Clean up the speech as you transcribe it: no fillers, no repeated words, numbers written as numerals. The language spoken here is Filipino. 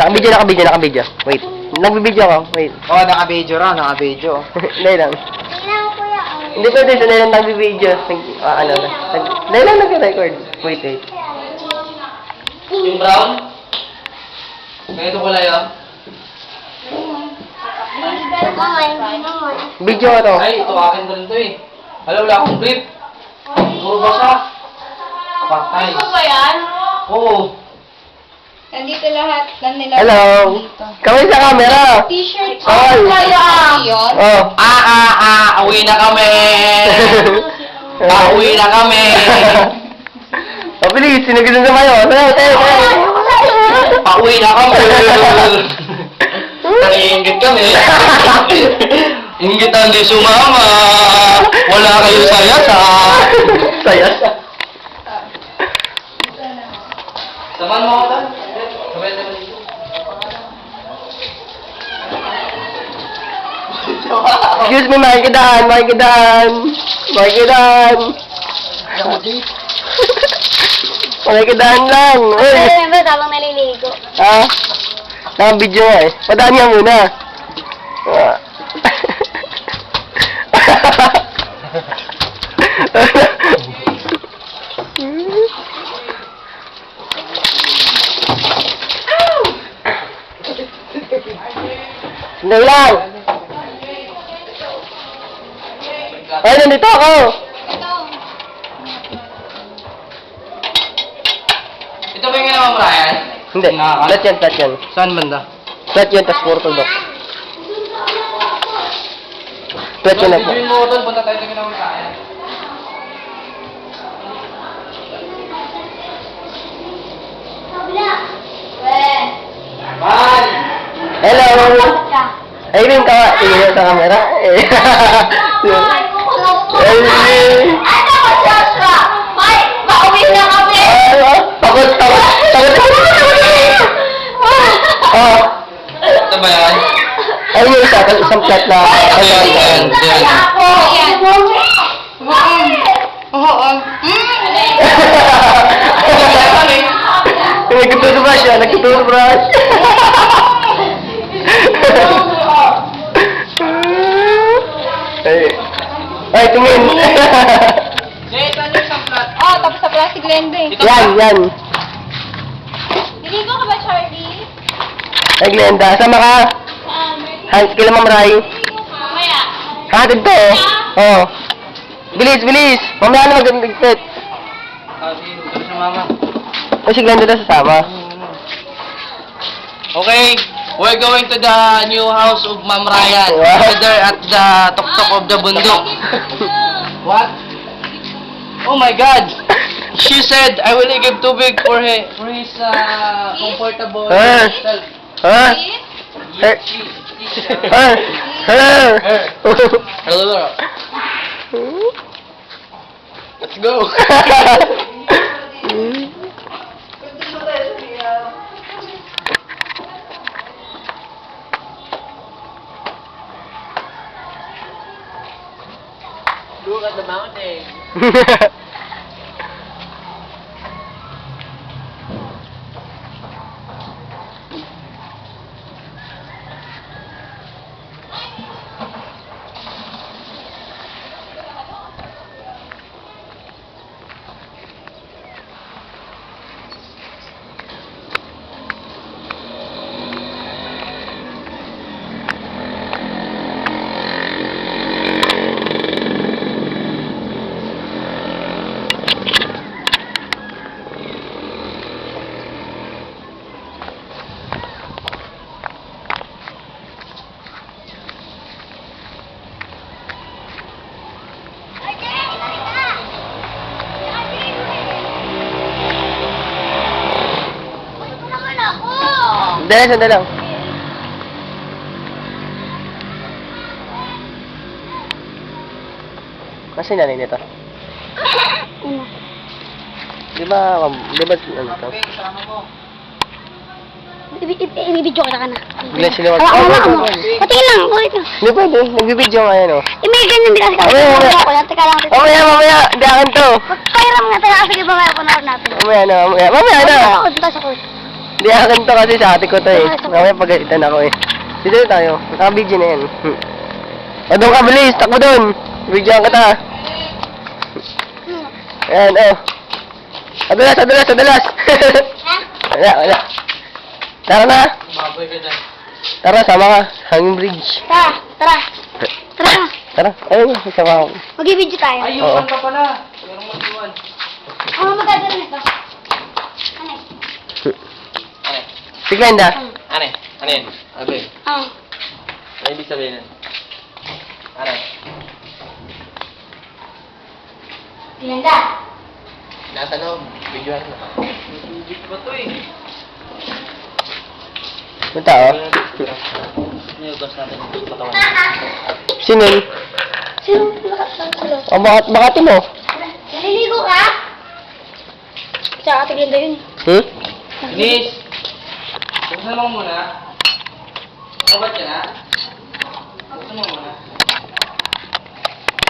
Nakabidyo. Wait. Nagbibidyo ako. Wait. Oo, naka-video raw, naka-video. Hindi lang. Hindi pwede, sanay lang nagbibidyo. Ano na. Sanay lang nag-record. Wait. Yung brown? Ganito kulay ah. Video ko to. Ay, ito akin na rin to eh. Alam, wala akong brief. Puro basa. Patay. Ano ba yan? Oo. Nandito lahat ng nila. Hello. Kamay sa camera. T-shirt. Ay. Yun? Oh. Uwi na kami. Uwi na kami. Oh, bilis. Sinagilan sa mayo. Tayo. Pauwi na kami. Naiingit kami. Ingit ang di sumama. Wala kayo sayasa. Sayasa. Samahan mo ako doon. Sabay naman dito. Excuse me, makikidaan. Makikidaan lang. Uy. Remember, habang naliligo. Ha? Nakabidyo nga eh. Padaan niya muna. Sandali lang. Ay, nandito ako. Ito ba yung ginawa mo, Ryan? Hindi. Flat yan. Saan banda? Flat yun, tas puro tuldok. Flat yun na po. Sabihin mo doon, punta tayo sa ginawa mo, Ryan. Man! Hello! Ay, rin ka. Tingin niyo sa camera. Pauwi na kami! Takot. Oh. Ito ba yan? Ay, yung isang flat na. Ayan. Nagtutubrush siya. Ay, tumingin. Oh, tapos sa plastic lending. Yan. Diligo ka ba, Charlie? Ay, Glenda. Sama ka. Hans, kila Ma'am Rai. Mamaya. Hatid to. Oh. Bilis. Mamaya na mag-ligpit. Sige, gusto sa mama. O, si Glenda na sasama. Okay, we're going to the new house of Ma'am Ryan. Wow. Together at the tuktok of the bundok. What? Oh my God! She said I will give tubig for his comfortable Huh? self. Ha? Yes, she. Hello. Let's go. Look at the mountain. Sandali lang. Kasi nanay nito. Di ba, ano to? Ibibidyo kita ka na. Biglang siniwag. Patingin lang. Ulit na. Hindi pwede, nagbibidyo nga yan oh. May ganyan din kasi kami. Mamaya. Teka lang. Mamaya, hindi akin to. Pairam nga tayo kasi mamaya panahon natin. Mamaya na. Ako dito sa court. Hindi akin to kasi sa ate ko to eh. Mamaya pagalitan ako eh. Dito tayo. Naka-video na yan. O doon ka, bilis. Takbo doon. Videoan kita. Ayan, oh. Adulas, adulas, adulas. Wala. Tara na. Maboy ka dyan. Tara, sama ka. Hanging bridge. Tara. Tara. Ayun, sama ako. Mag-video tayo. Ay, Oo. yung ka pala. Merong mag-iwan. Oh, magagano nito. Ano? Ano? Si Glenda. Ano? Ano yan? Ano ba yun? Oh. Ano ibig sabihin nun? Ano? Ganda. Nasa loob. Videoan mo. Video ba to eh? May tao. Nilabas natin yung katawan. Sino yun? Sino nakasalo? O, bakati mo? Naliligo ka? Sa ate Glenda yun. Hmm? Bilis! Buksan mo muna. Kabat ka na?